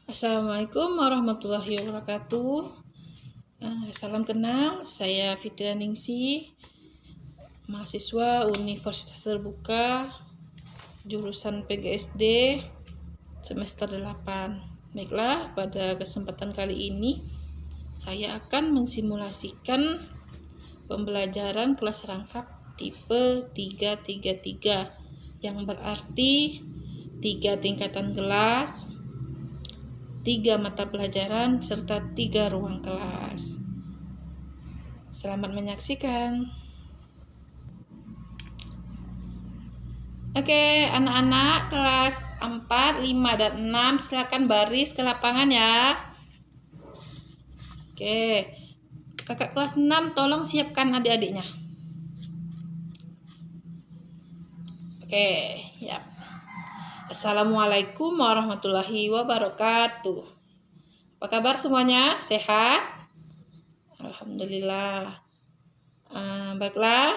Assalamualaikum warahmatullahi wabarakatuh. Salam kenal, saya Fitria Ningsi, mahasiswa Universitas Terbuka, jurusan PGSD, semester 8. Baiklah, pada kesempatan kali ini saya akan mensimulasikan pembelajaran kelas rangkap tipe 333 yang berarti 3 tingkatan kelas, 3 mata pelajaran, serta 3 ruang kelas. Selamat menyaksikan. Oke, anak-anak kelas 4, 5, dan 6 silakan baris ke lapangan ya. Oke, kakak kelas 6 tolong siapkan adik-adiknya. Oke, ya. Assalamualaikum warahmatullahi wabarakatuh. Apa kabar semuanya? Sehat? Alhamdulillah. Baiklah,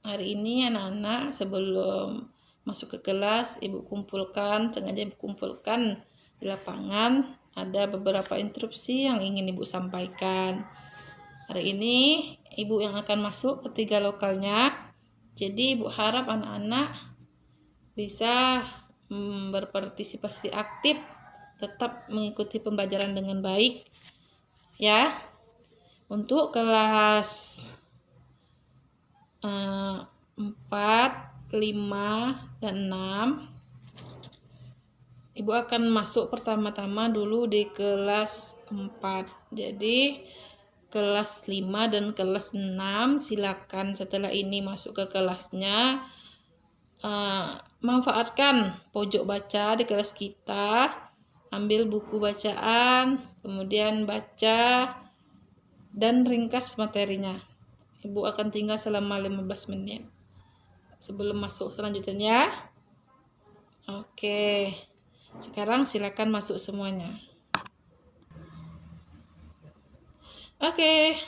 hari ini anak-anak sebelum masuk ke kelas, sengaja ibu kumpulkan di lapangan. Ada beberapa instruksi yang ingin ibu sampaikan. Hari ini ibu yang akan masuk ke 3 lokalnya. Jadi ibu harap anak-anak bisa berpartisipasi aktif, tetap mengikuti pembelajaran dengan baik ya. Untuk kelas 4, 5, dan 6 ibu akan masuk pertama-tama dulu di kelas 4. Jadi kelas 5 dan kelas 6 silakan setelah ini masuk ke kelasnya. Manfaatkan pojok baca di kelas kita, ambil buku bacaan, kemudian baca dan ringkas materinya. Ibu akan tinggal selama 15 menit sebelum masuk selanjutnya. Oke, sekarang silakan masuk semuanya. Oke,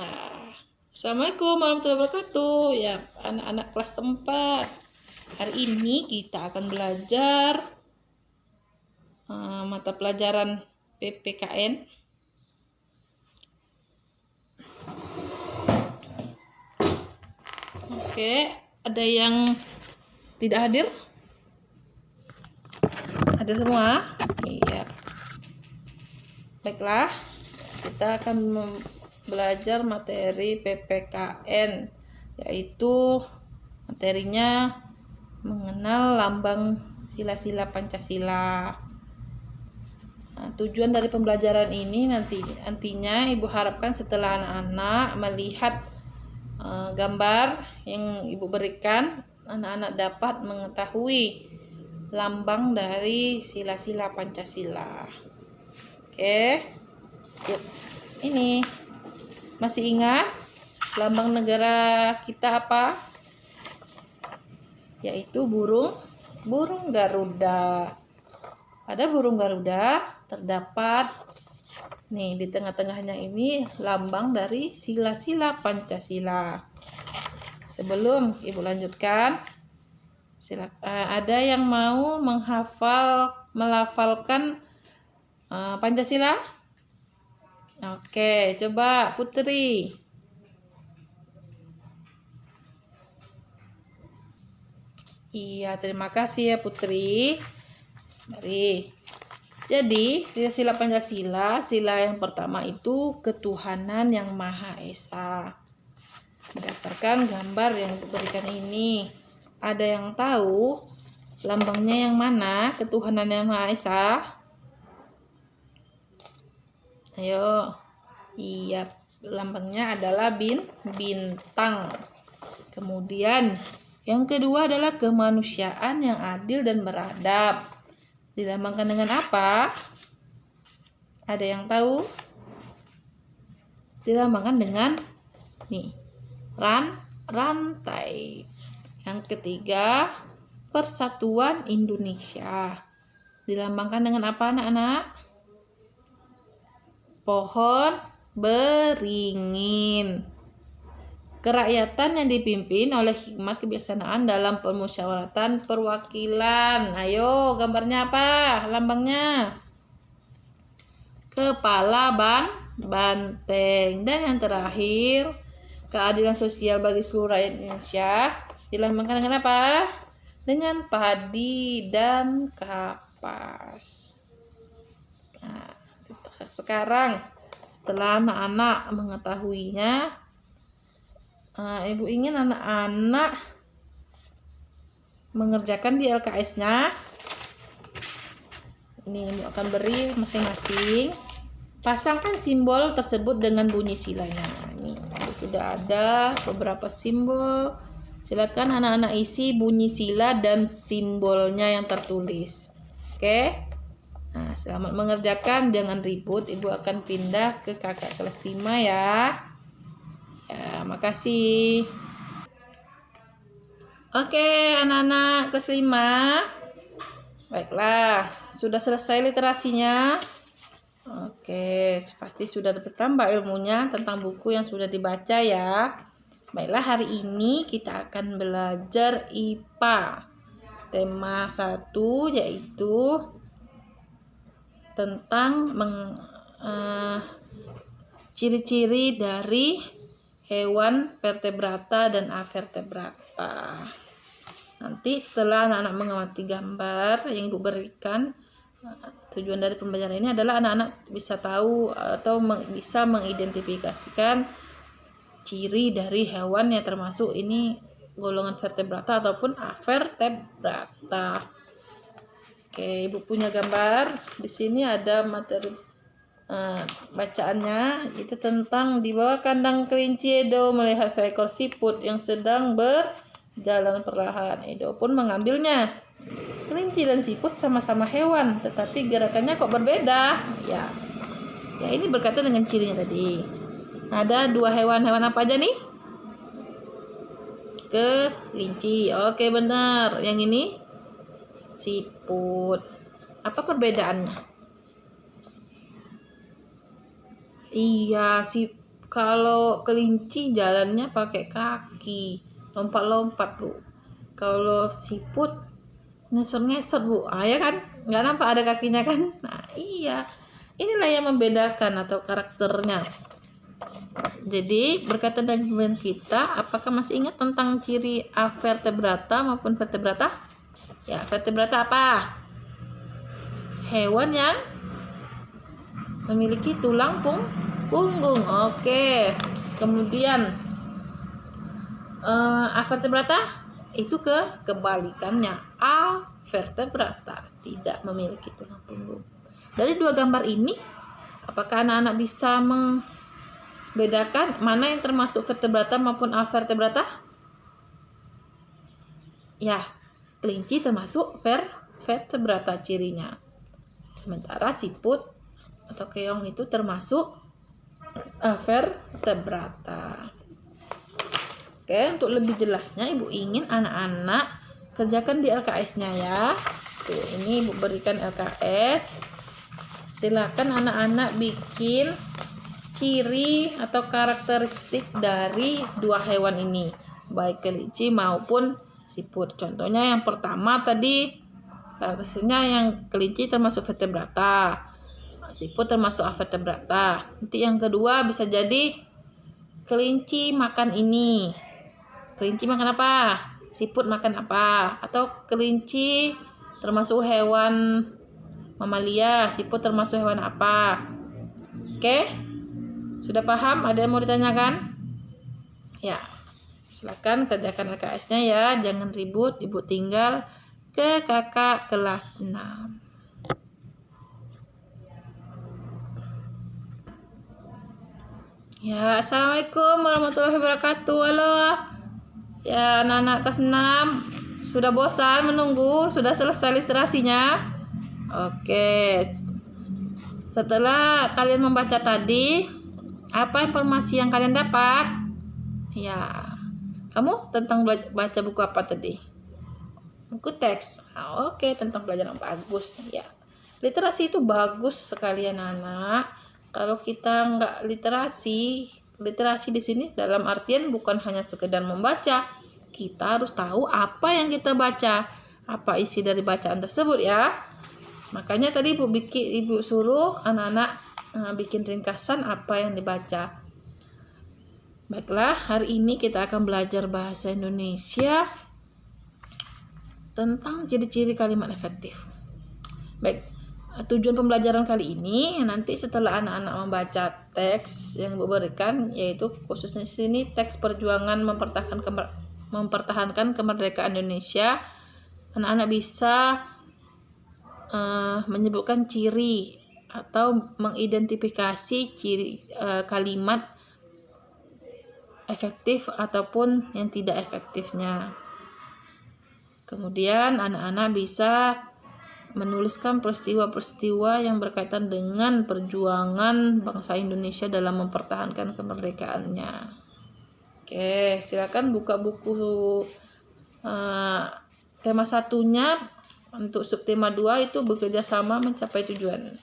nah, Assalamualaikum warahmatullahi wabarakatuh ya anak-anak kelas 4. Hari ini kita akan belajar mata pelajaran PPKN. Oke, ada yang tidak hadir? Hadir semua? Iya. Baiklah, kita akan belajar materi PPKN, yaitu materinya mengenal lambang sila-sila Pancasila. Tujuan dari pembelajaran ini nantinya ibu harapkan setelah anak-anak melihat gambar yang ibu berikan, anak-anak dapat mengetahui lambang dari sila-sila Pancasila. Oke, ini masih ingat lambang negara kita apa? Yaitu burung Garuda. Pada burung Garuda terdapat nih di tengah-tengahnya ini lambang dari sila-sila Pancasila. Sebelum ibu lanjutkan, ada yang mau melafalkan Pancasila? Oke, coba Putri. Iya, terima kasih ya Putri. Mari. Jadi, sila Pancasila, sila yang pertama itu ketuhanan yang Maha Esa. Berdasarkan gambar yang diberikan ini, ada yang tahu lambangnya yang mana ketuhanan yang Maha Esa? Ayo. Iya, lambangnya adalah bintang. Kemudian yang kedua adalah kemanusiaan yang adil dan beradab. Dilambangkan dengan apa? Ada yang tahu? Dilambangkan dengan rantai. Yang ketiga, Persatuan Indonesia. Dilambangkan dengan apa anak-anak? Pohon beringin. Kerakyatan yang dipimpin oleh hikmat kebijaksanaan dalam permusyawaratan perwakilan. Ayo, gambarnya apa? Lambangnya. kepala banteng. Dan yang terakhir, keadilan sosial bagi seluruh rakyat Indonesia dilambangkan dengan apa? Dengan padi dan kapas. Nah, sekarang setelah anak-anak mengetahuinya, Ibu ingin anak-anak mengerjakan di LKS-nya. Ini Ibu akan beri masing-masing. Pasangkan simbol tersebut dengan bunyi silanya. Ini sudah ada beberapa simbol. Silakan anak-anak isi bunyi sila dan simbolnya yang tertulis. Oke. Nah, selamat mengerjakan, jangan ribut. Ibu akan pindah ke kakak kelas 5 ya. Ya, makasih. Oke, anak-anak kelas 5. Baiklah, sudah selesai literasinya. Oke, pasti sudah bertambah ilmunya tentang buku yang sudah dibaca ya. Baiklah, hari ini kita akan belajar IPA. Tema 1 yaitu tentang ciri-ciri dari hewan vertebrata dan avertebrata. Nanti setelah anak-anak mengamati gambar yang Ibu berikan, tujuan dari pembelajaran ini adalah anak-anak bisa tahu atau bisa mengidentifikasikan ciri dari hewan yang termasuk ini golongan vertebrata ataupun avertebrata. Oke, Ibu punya gambar. Di sini ada materi bacaannya, itu tentang di bawah kandang kelinci Edo melihat seekor siput yang sedang berjalan perlahan. Edo pun mengambilnya. Kelinci dan siput sama-sama hewan, tetapi gerakannya kok berbeda. Ya, ini berkaitan dengan cirinya tadi. Ada 2 hewan apa aja nih? Kelinci. Oke, benar. Yang ini siput. Apa perbedaannya? Iya, kalau kelinci jalannya pakai kaki, lompat-lompat, Bu. Kalau siput ngesot-ngesot, Bu. Ya kan? Nggak nampak ada kakinya kan? Nah, iya. Inilah yang membedakan atau karakternya. Jadi berkaitan dengan kita, apakah masih ingat tentang ciri avertebrata maupun vertebrata? Ya, vertebrata apa? Hewan yang memiliki tulang punggung. Oke. Kemudian avertebrata itu kebalikannya. Avertebrata tidak memiliki tulang punggung. Dari 2 gambar ini, apakah anak-anak bisa bedakan mana yang termasuk vertebrata maupun avertebrata? Ya, kelinci termasuk vertebrata cirinya. Sementara siput atau keong itu termasuk vertebrata. Oke, untuk lebih jelasnya Ibu ingin anak-anak kerjakan di LKS-nya ya. Tuh, ini Ibu berikan LKS. Silakan anak-anak bikin ciri atau karakteristik dari 2 hewan ini, baik kelinci maupun siput. Contohnya yang pertama tadi, karakteristiknya yang kelinci termasuk vertebrata, siput termasuk avertebrata. Nanti yang kedua bisa jadi kelinci makan ini, kelinci makan apa, siput makan apa, atau kelinci termasuk hewan mamalia, siput termasuk hewan apa. Oke? Sudah paham? Ada yang mau ditanyakan? Ya, silakan kerjakan LKS-nya ya. Jangan ribut, Ibu tinggal ke kakak kelas 6. Ya, assalamualaikum warahmatullahi wabarakatuh. Halo. Ya, anak-anak kelas 6. Sudah bosan menunggu? Sudah selesai literasinya? Oke. Setelah kalian membaca tadi, apa informasi yang kalian dapat? Ya, kamu tentang baca buku apa tadi? Buku teks. Oke, tentang belajar yang bagus. Ya, literasi itu bagus sekali anak-anak. Kalau kita nggak literasi di sini dalam artian bukan hanya sekedar membaca. Kita harus tahu apa yang kita baca, apa isi dari bacaan tersebut ya. Makanya tadi ibu suruh anak-anak bikin ringkasan apa yang dibaca. Baiklah, hari ini kita akan belajar bahasa Indonesia tentang ciri-ciri kalimat efektif. Baik, tujuan pembelajaran kali ini nanti setelah anak-anak membaca teks yang Ibu berikan, yaitu khususnya di sini teks perjuangan mempertahankan kemerdekaan Indonesia, anak-anak bisa menyebutkan ciri atau mengidentifikasi ciri kalimat efektif ataupun yang tidak efektifnya. Kemudian anak-anak bisa menuliskan peristiwa-peristiwa yang berkaitan dengan perjuangan bangsa Indonesia dalam mempertahankan kemerdekaannya. Oke, silakan buka buku tema satunya. Untuk subtema 2 itu bekerja sama mencapai tujuan.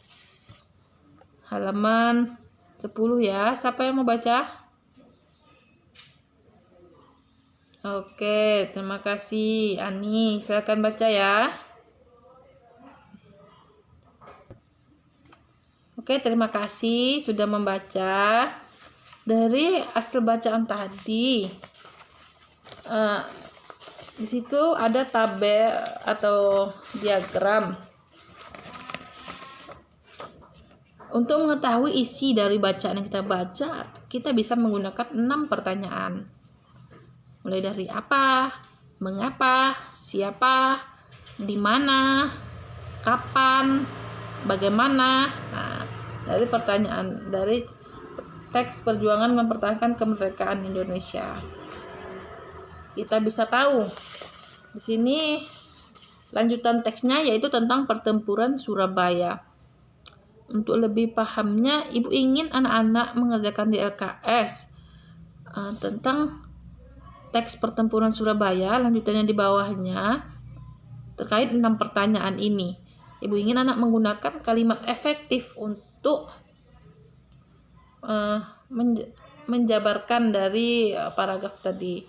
Halaman 10 ya. Siapa yang mau baca? Oke, terima kasih. Ani, silakan baca ya. Oke, terima kasih sudah membaca. Dari hasil bacaan tadi, di situ ada tabel atau diagram. Untuk mengetahui isi dari bacaan yang kita baca, kita bisa menggunakan 6 pertanyaan. Mulai dari apa, mengapa, siapa, di mana, kapan, bagaimana. Nah, dari teks perjuangan mempertahankan kemerdekaan Indonesia, kita bisa tahu di sini lanjutan teksnya yaitu tentang pertempuran Surabaya. Untuk lebih pahamnya, Ibu ingin anak-anak mengerjakan di LKS tentang teks pertempuran Surabaya, lanjutannya di bawahnya terkait 6 pertanyaan ini. Ibu ingin anak menggunakan kalimat efektif untuk menjabarkan dari paragraf tadi.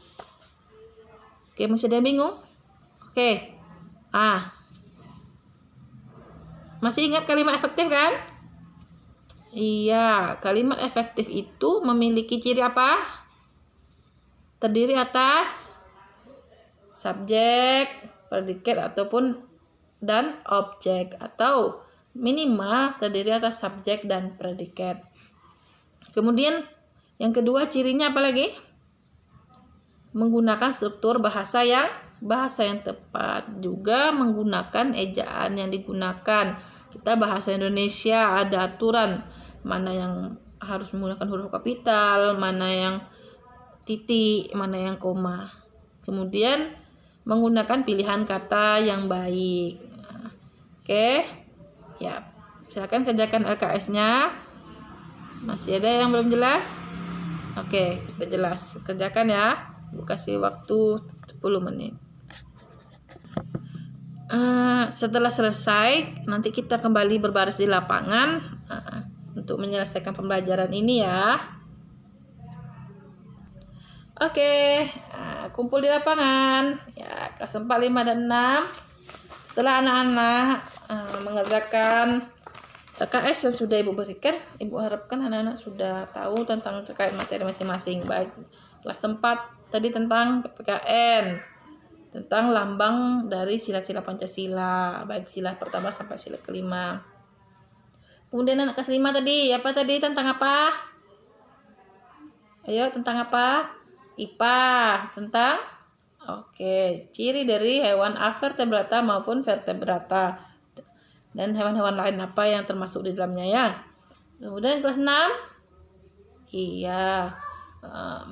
Oke, masih ada yang bingung? Oke. Masih ingat kalimat efektif kan? Iya, kalimat efektif itu memiliki ciri apa? Terdiri atas subjek, predikat dan objek, atau minimal terdiri atas subjek dan predikat. Kemudian yang kedua cirinya apa lagi? Menggunakan struktur bahasa yang tepat, juga menggunakan ejaan yang digunakan. Kita bahasa Indonesia ada aturan mana yang harus menggunakan huruf kapital, mana yang titik, mana yang koma. Kemudian menggunakan pilihan kata yang baik. Oke, ya, silakan kerjakan LKS-nya. Masih ada yang belum jelas? Oke, sudah jelas. Kerjakan ya. Ibu kasih waktu 10 menit. Setelah selesai, nanti kita kembali berbaris di lapangan untuk menyelesaikan pembelajaran ini ya. Oke, kumpul di lapangan ya, kelas 4, 5, dan 6. Setelah anak-anak mengerjakan LKS yang sudah Ibu berikan, Ibu harapkan anak-anak sudah tahu tentang terkait materi masing-masing. Baik kelas 4 tadi tentang PPKN, tentang lambang dari sila-sila Pancasila, baik sila pertama sampai sila kelima. Kemudian anak kelas 5 tadi, apa tadi, tentang apa? Ayo, tentang apa? IPA, tentang ciri dari hewan avertebrata maupun vertebrata, dan hewan-hewan lain apa yang termasuk di dalamnya ya. Kemudian kelas 6,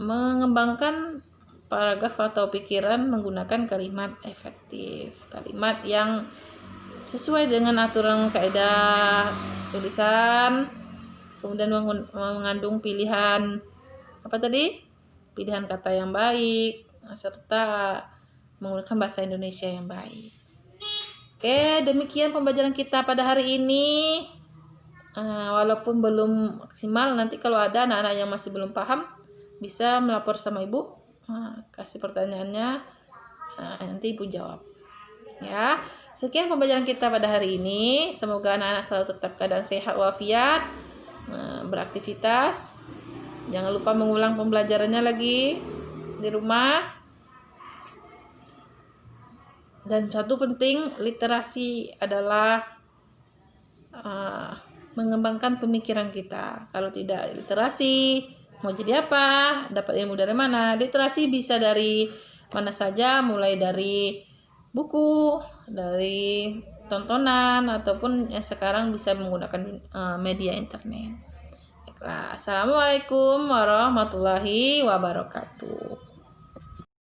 mengembangkan paragraf atau pikiran menggunakan kalimat efektif, kalimat yang sesuai dengan aturan kaidah tulisan, kemudian mengandung pilihan apa tadi? Pilihan kata yang baik, serta menggunakan bahasa Indonesia yang baik. Oke, demikian pembelajaran kita pada hari ini. Walaupun belum maksimal, nanti kalau ada anak-anak yang masih belum paham, bisa melapor sama Ibu, kasih pertanyaannya, nanti Ibu jawab. Ya, Sekian pembelajaran kita pada hari ini. Semoga anak-anak selalu tetap keadaan sehat walafiat, beraktivitas. Jangan lupa mengulang pembelajarannya lagi di rumah. Dan satu penting, literasi adalah mengembangkan pemikiran kita. Kalau tidak literasi, mau jadi apa? Dapat ilmu dari mana? Literasi bisa dari mana saja, mulai dari buku, dari tontonan, ataupun sekarang bisa menggunakan media internet. Assalamualaikum warahmatullahi wabarakatuh.